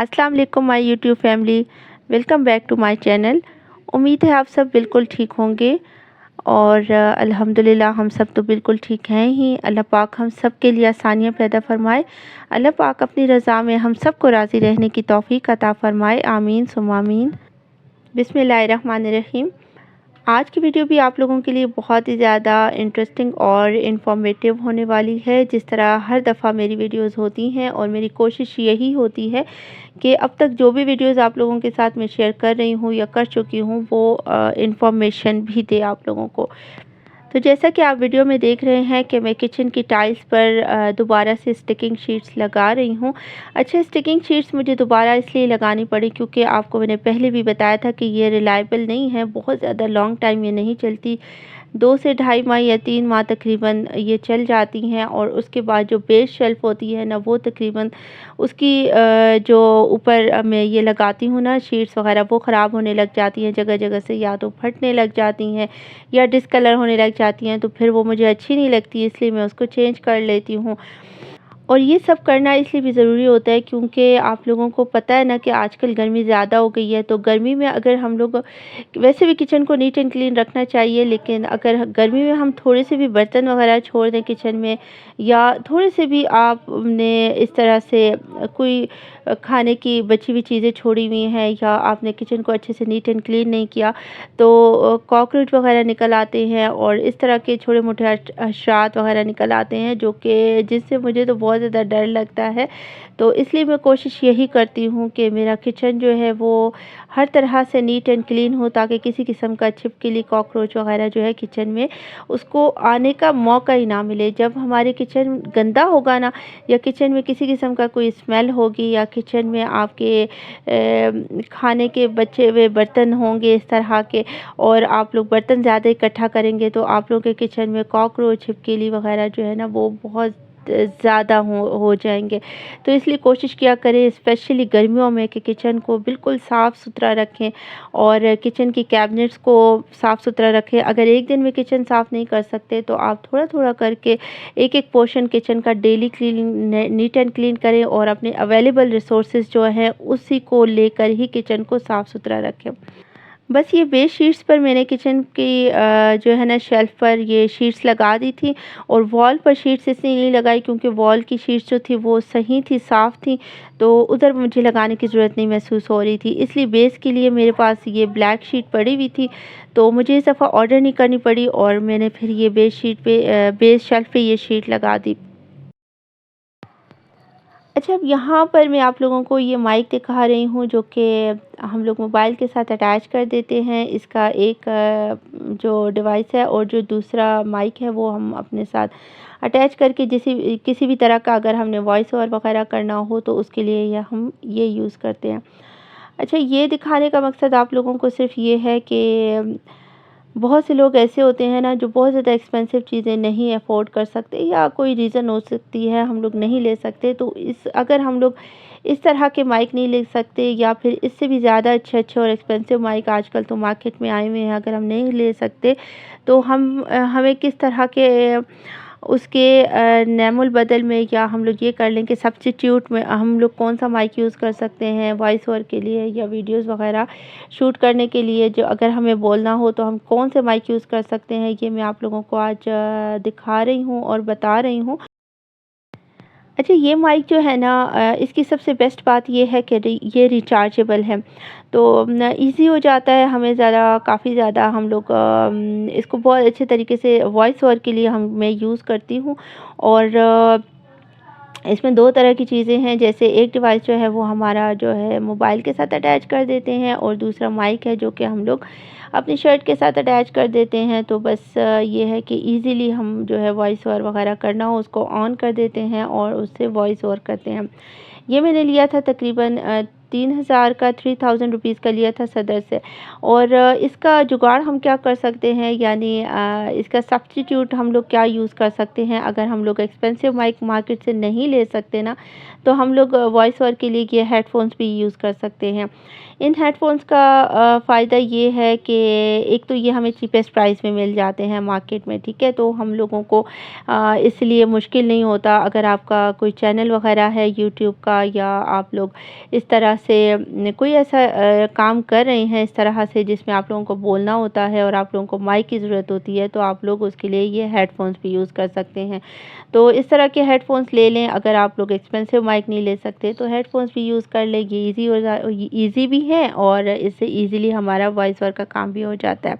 अस्सलाम वालेकुम my YouTube family. Welcome back to my channel. उम्मीद है आप सब बिल्कुल ठीक होंगे और अल्हम्दुलिल्लाह हम सब तो बिल्कुल ठीक हैं ही। अल्लाह पाक हम सब के लिए आसानियाँ पैदा फरमाए। अल्लाह पाक अपनी रज़ा में हम सब को राज़ी रहने की तौफ़ीक अता फ़रमाए। आमीन सुम्मा आमीन। बिस्मिल्लाहिर्रहमानिर्रहीम। आज की वीडियो भी आप लोगों के लिए बहुत ही ज़्यादा इंटरेस्टिंग और इन्फॉर्मेटिव होने वाली है। जिस तरह हर दफ़ा मेरी वीडियोस होती हैं और मेरी कोशिश यही होती है कि अब तक जो भी वीडियोस आप लोगों के साथ मैं शेयर कर रही हूँ या कर चुकी हूँ वो इन्फॉर्मेशन भी दे आप लोगों को। तो जैसा कि आप वीडियो में देख रहे हैं कि मैं किचन की टाइल्स पर दोबारा से स्टिकिंग शीट्स लगा रही हूँ। अच्छा, स्टिकिंग शीट्स मुझे दोबारा इसलिए लगानी पड़ी क्योंकि आपको मैंने पहले भी बताया था कि ये रिलायबल नहीं है, बहुत ज़्यादा लॉन्ग टाइम ये नहीं चलती। 2 से ढाई माह या 3 माह तकरीबन ये चल जाती हैं और उसके बाद जो बेस शेल्फ़ होती है ना वो तकरीबन उसकी जो ऊपर मैं ये लगाती हूँ ना शीट्स वगैरह वो ख़राब होने लग जाती हैं जगह जगह से, या तो फटने लग जाती हैं या डिसकलर होने लग जाती हैं, तो फिर वो मुझे अच्छी नहीं लगती, इसलिए मैं उसको चेंज कर लेती हूँ। और ये सब करना इसलिए भी ज़रूरी होता है क्योंकि आप लोगों को पता है ना कि आजकल गर्मी ज़्यादा हो गई है। तो गर्मी में अगर हम लोग वैसे भी किचन को नीट एंड क्लीन रखना चाहिए, लेकिन अगर गर्मी में हम थोड़े से भी बर्तन वगैरह छोड़ दें किचन में, या थोड़े से भी आपने इस तरह से कोई खाने की बची हुई चीज़ें छोड़ी हुई हैं या आपने किचन को अच्छे से नीट एंड क्लीन नहीं किया, तो कॉकरोच वगैरह निकल आते हैं और इस तरह के छोटे मोटे हशरात वगैरह निकल आते हैं जो कि जिससे मुझे तो बहुत ज़्यादा डर लगता है। तो इसलिए मैं कोशिश यही करती हूँ कि मेरा किचन जो है वो हर तरह से नीट एंड क्लीन हो, ताकि किसी किस्म का छिपकली कॉकरोच वगैरह जो है किचन में उसको आने का मौका ही ना मिले। जब हमारे किचन गंदा होगा ना, या किचन में किसी किस्म का कोई स्मेल होगी, या किचन में आपके खाने के बचे हुए बर्तन होंगे इस तरह के, और आप लोग बर्तन ज़्यादा इकट्ठा करेंगे, तो आप लोग के किचन में कॉकरोच छिपकली वगैरह जो है ना वो बहुत ज़्यादा हो जाएंगे। तो इसलिए कोशिश किया करें स्पेशली गर्मियों में कि किचन को बिल्कुल साफ़ सुथरा रखें और किचन की कैबिनेट्स को साफ़ सुथरा रखें। अगर एक दिन में किचन साफ़ नहीं कर सकते तो आप थोड़ा थोड़ा करके एक एक पोर्शन किचन का daily clean neat and clean करें और अपने अवेलेबल रिसोर्सेज जो हैं उसी को लेकर ही किचन को साफ़ सुथरा रखें। बस ये बेस शीट्स पर मैंने किचन की जो है ना शेल्फ़ पर ये शीट्स लगा दी थी, और वॉल पर शीट्स इसलिए नहीं लगाई क्योंकि वॉल की शीट्स जो थी वो सही थी, साफ़ थी, तो उधर मुझे लगाने की ज़रूरत नहीं महसूस हो रही थी। इसलिए बेस के लिए मेरे पास ये ब्लैक शीट पड़ी हुई थी, तो मुझे इस दफ़ा ऑर्डर नहीं करनी पड़ी और मैंने फिर ये बेस शीट पे बेस शेल्फ़ पे ये शीट लगा दी। अच्छा, अब यहाँ पर मैं आप लोगों को ये माइक दिखा रही हूँ जो कि हम लोग मोबाइल के साथ अटैच कर देते हैं। इसका एक जो डिवाइस है और जो दूसरा माइक है वो हम अपने साथ अटैच करके किसी भी तरह का अगर हमने वॉइस ओवर वगैरह करना हो तो उसके लिए हम ये यूज़ करते हैं। अच्छा, ये दिखाने का मकसद आप लोगों को सिर्फ़ ये है कि बहुत से लोग ऐसे होते हैं ना जो बहुत ज़्यादा एक्सपेंसिव चीज़ें नहीं अफ़ोर्ड कर सकते, या कोई रीज़न हो सकती है हम लोग नहीं ले सकते। तो अगर हम लोग इस तरह के माइक नहीं ले सकते, या फिर इससे भी ज़्यादा अच्छे-अच्छे और एक्सपेंसिव माइक आजकल तो मार्केट में आए हुए हैं, अगर हम नहीं ले सकते तो हमें किस तरह के उसके नेमुल बदल में, या हम लोग ये कर लें कि सब्स्टिट्यूट में हम लोग कौन सा माइक यूज़ कर सकते हैं वॉइस ओवर के लिए या वीडियोस वगैरह शूट करने के लिए, जो अगर हमें बोलना हो तो हम कौन से माइक यूज़ कर सकते हैं, ये मैं आप लोगों को आज दिखा रही हूँ और बता रही हूँ। अच्छा, ये माइक जो है ना इसकी सबसे बेस्ट बात ये है कि ये रिचार्जेबल है, तो ईज़ी हो जाता है हमें ज़्यादा, काफ़ी ज़्यादा हम लोग इसको बहुत अच्छे तरीके से वॉइस ओवर के लिए मैं यूज़ करती हूँ। और इसमें 2 तरह की चीज़ें हैं, जैसे एक डिवाइस जो है वो हमारा जो है मोबाइल के साथ अटैच कर देते हैं, और दूसरा माइक है जो कि हम लोग अपनी शर्ट के साथ अटैच कर देते हैं। तो बस ये है कि इजीली हम जो है वॉइस ओवर वगैरह करना हो उसको ऑन कर देते हैं और उससे वॉइस ओवर करते हैं। ये मैंने लिया था तकरीबन 3000 का 3000 रुपीज़ का लिया था सदर से। और इसका जुगाड़ हम क्या कर सकते हैं, यानी इसका सब्स्टिट्यूट हम लोग क्या यूज़ कर सकते हैं। अगर हम लोग एक्सपेंसिव माइक मार्केट से नहीं ले सकते ना, तो हम लोग वॉइस ओवर के लिए ये हेडफोन्स भी यूज़ कर सकते हैं। इन हेडफोन्स का फ़ायदा ये है कि एक तो ये हमें चीपेस्ट प्राइस में मिल जाते हैं मार्केट में, ठीक है। तो हम लोगों को इसलिए मुश्किल नहीं होता। अगर आपका कोई चैनल वगैरह है यूट्यूब का, या आप लोग इस तरह से कोई ऐसा काम कर रहे हैं इस तरह से जिसमें आप लोगों को बोलना होता है और आप लोगों को माइक की ज़रूरत होती है, तो आप लोग उसके लिए ये हेडफोन्स भी यूज़ कर सकते हैं। तो इस तरह के हेडफोन्स ले लें। अगर आप लोग एक्सपेंसिव माइक नहीं ले सकते तो हेडफोन्स भी यूज़ कर लें। ये ईज़ी भी है और इससे ईज़िली हमारा वॉइस ओवर का काम भी हो जाता है।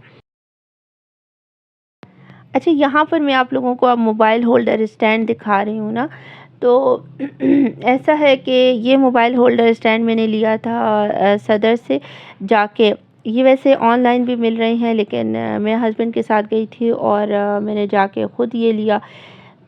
अच्छा, यहाँ पर मैं आप लोगों को अब मोबाइल होल्डर स्टैंड दिखा रही हूँ ना, तो ऐसा है कि ये मोबाइल होल्डर स्टैंड मैंने लिया था सदर से जाके। ये वैसे ऑनलाइन भी मिल रहे हैं, लेकिन मैं हस्बैंड के साथ गई थी और मैंने जाके ख़ुद ये लिया।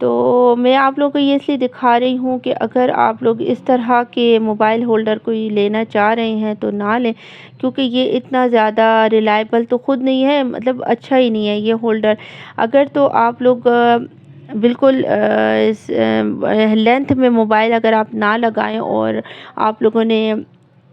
तो मैं आप लोगों को ये इसलिए दिखा रही हूँ कि अगर आप लोग इस तरह के मोबाइल होल्डर कोई लेना चाह रहे हैं तो ना लें, क्योंकि ये इतना ज़्यादा रिलायबल तो ख़ुद नहीं है, मतलब अच्छा ही नहीं है ये होल्डर। अगर तो आप लोग बिल्कुल इस लेंथ में मोबाइल अगर आप ना लगाएं और आप लोगों ने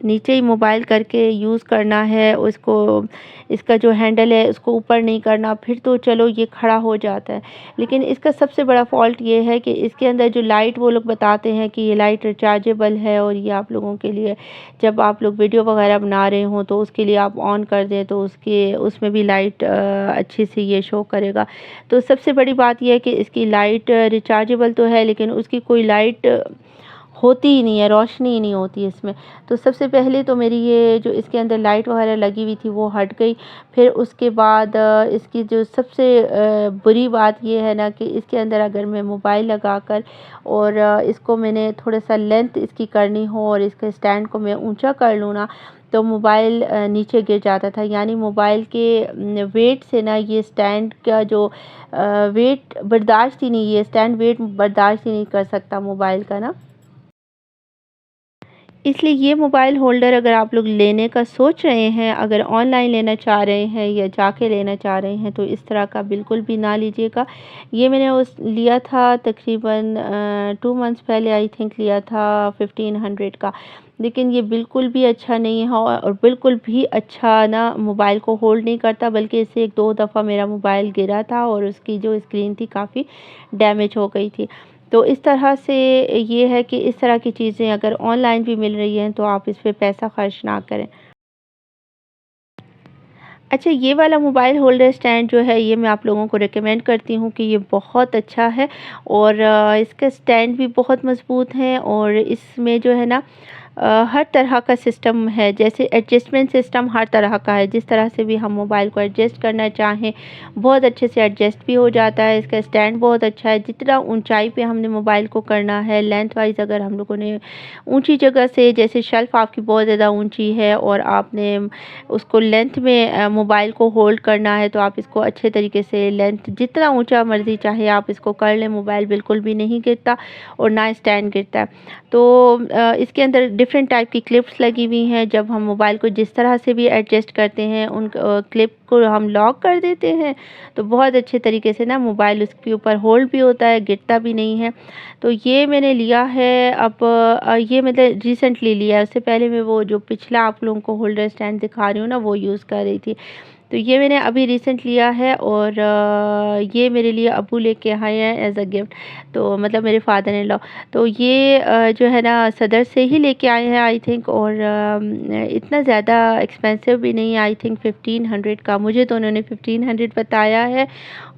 नीचे ही मोबाइल करके यूज़ करना है उसको, इसका जो हैंडल है उसको ऊपर नहीं करना, फिर तो चलो ये खड़ा हो जाता है। लेकिन इसका सबसे बड़ा फ़ॉल्ट ये है कि इसके अंदर जो लाइट वो लोग बताते हैं कि ये लाइट रिचार्जेबल है, और ये आप लोगों के लिए जब आप लोग वीडियो वगैरह बना रहे हों तो उसके लिए आप ऑन कर दें तो उसमें भी लाइट अच्छी सी ये शो करेगा। तो सबसे बड़ी बात यह है कि इसकी लाइट रिचार्जेबल तो है, लेकिन उसकी कोई लाइट होती ही नहीं है, रोशनी ही नहीं होती इसमें। तो सबसे पहले तो मेरी ये जो इसके अंदर लाइट वगैरह लगी हुई थी वो हट गई। फिर उसके बाद इसकी जो सबसे बुरी बात ये है ना कि इसके अंदर अगर मैं मोबाइल लगाकर और इसको मैंने थोड़ा-सा लेंथ इसकी करनी हो और इसके स्टैंड को मैं ऊँचा कर लूँ ना, तो मोबाइल नीचे गिर जाता था। यानी मोबाइल के वेट से ना ये स्टैंड का जो वेट बर्दाश्त ही नहीं, ये स्टैंड वेट बर्दाश्त ही नहीं कर सकता मोबाइल का ना। इसलिए ये मोबाइल होल्डर अगर आप लोग लेने का सोच रहे हैं, अगर ऑनलाइन लेना चाह रहे हैं या जाके लेना चाह रहे हैं, तो इस तरह का बिल्कुल भी ना लीजिएगा। ये मैंने उस लिया था तकरीबन 2 मंथ्स पहले, आई थिंक लिया था 1500 का। लेकिन ये बिल्कुल भी अच्छा नहीं है और बिल्कुल भी अच्छा ना मोबाइल को होल्ड नहीं करता, बल्कि इससे 1-2 दफ़ा मेरा मोबाइल गिरा था और उसकी जो स्क्रीन थी काफ़ी डैमेज हो गई थी। तो इस तरह से ये है कि इस तरह की चीज़ें अगर ऑनलाइन भी मिल रही हैं तो आप इस पे पैसा खर्च ना करें। अच्छा, ये वाला मोबाइल होल्डर स्टैंड जो है ये मैं आप लोगों को रिकमेंड करती हूँ कि ये बहुत अच्छा है, और इसका स्टैंड भी बहुत मज़बूत है, और इसमें जो है ना हर तरह का सिस्टम है। जैसे एडजस्टमेंट सिस्टम हर तरह का है, जिस तरह से भी हम मोबाइल को एडजस्ट करना चाहें बहुत अच्छे से एडजस्ट भी हो जाता है। इसका स्टैंड बहुत अच्छा है। जितना ऊंचाई पे हमने मोबाइल को करना है लेंथ वाइज, अगर हम लोगों ने ऊंची जगह से, जैसे शेल्फ़ आपकी बहुत ज़्यादा ऊंची है और आपने उसको लेंथ में मोबाइल को होल्ड करना है, तो आप इसको अच्छे तरीके से लेंथ जितना ऊंचा मर्ज़ी चाहे आप इसको कर लें, मोबाइल बिल्कुल भी नहीं गिरता और ना स्टैंड गिरता है। तो इसके अंदर डिफरेंट टाइप की क्लिप्स लगी हुई हैं। जब हम मोबाइल को जिस तरह से भी एडजस्ट करते हैं, उन क्लिप को हम लॉक कर देते हैं, तो बहुत अच्छे तरीके से ना मोबाइल उसके ऊपर होल्ड भी होता है, गिरता भी नहीं है। तो ये मैंने लिया है अब, ये मतलब रिसेंटली लिया है। उससे पहले मैं वो जो पिछला आप लोगों को होल्डर स्टैंड दिखा रही हूँ ना, वो यूज़ कर रही थी। तो ये मैंने अभी रिसेंट लिया है, और ये मेरे लिए अब्बू लेके आए हैं एज़ अ गिफ्ट, तो मतलब मेरे फादर इन लॉ। तो ये जो है ना सदर से ही लेके आए हैं आई थिंक, और इतना ज़्यादा एक्सपेंसिव भी नहीं है, आई थिंक 1500 का, मुझे तो उन्होंने 1500 बताया है।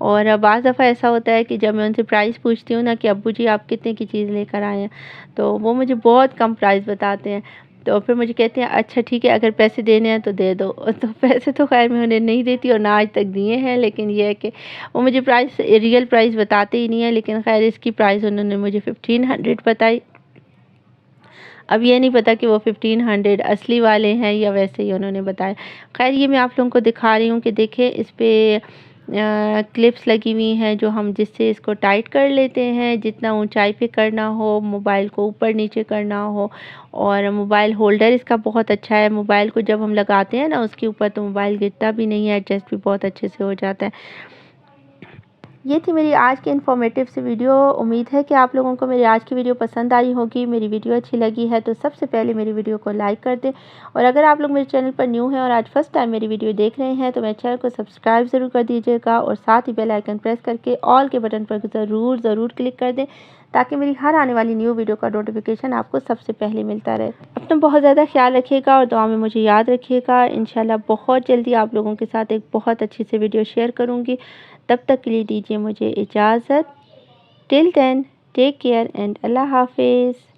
और बाज़ दफ़ा ऐसा होता है कि जब मैं उनसे प्राइस पूछती हूँ ना कि अब्बू जी आप कितने की चीज़ लेकर आए हैं, तो वो मुझे बहुत कम प्राइस बताते हैं। तो फिर मुझे कहते हैं अच्छा ठीक है, अगर पैसे देने हैं तो दे दो। तो पैसे तो ख़ैर मैं उन्हें नहीं देती और ना आज तक दिए हैं, लेकिन ये है कि वो मुझे प्राइस, रियल प्राइस बताते ही नहीं है। लेकिन ख़ैर इसकी प्राइस उन्होंने मुझे 1500 बताई। अब ये नहीं पता कि वो 1500 असली वाले हैं या वैसे ही उन्होंने बताया। ख़ैर ये मैं आप लोगों को दिखा रही हूँ कि देखें इस पे क्लिप्स लगी हुई हैं जो हम जिससे इसको टाइट कर लेते हैं। जितना ऊंचाई पे करना हो, मोबाइल को ऊपर नीचे करना हो। और मोबाइल होल्डर इसका बहुत अच्छा है। मोबाइल को जब हम लगाते हैं ना उसके ऊपर तो मोबाइल गिरता भी नहीं है, एडजस्ट भी बहुत अच्छे से हो जाता है। ये थी मेरी आज की इन्फॉर्मेटिव सी वीडियो। उम्मीद है कि आप लोगों को मेरी आज की वीडियो पसंद आई होगी। मेरी वीडियो अच्छी लगी है तो सबसे पहले मेरी वीडियो को लाइक कर दें। और अगर आप लोग मेरे चैनल पर न्यू हैं और आज फर्स्ट टाइम मेरी वीडियो देख रहे हैं तो मेरे चैनल को सब्सक्राइब ज़रूर कर दीजिएगा। और साथ ही बेल आइकन प्रेस करके ऑल के बटन पर ज़रूर क्लिक कर दें ताकि मेरी हर आने वाली न्यू वीडियो का नोटिफिकेशन आपको सबसे पहले मिलता रहे। अपना बहुत ज़्यादा ख्याल रखिएगा और दुआ में मुझे याद रखिएगा। इंशाल्लाह बहुत जल्दी आप लोगों के साथ एक बहुत अच्छी सी वीडियो शेयर करूँगी। तब तक के लिए दीजिए मुझे इजाज़त। Till then take care and अल्लाह हाफिज़।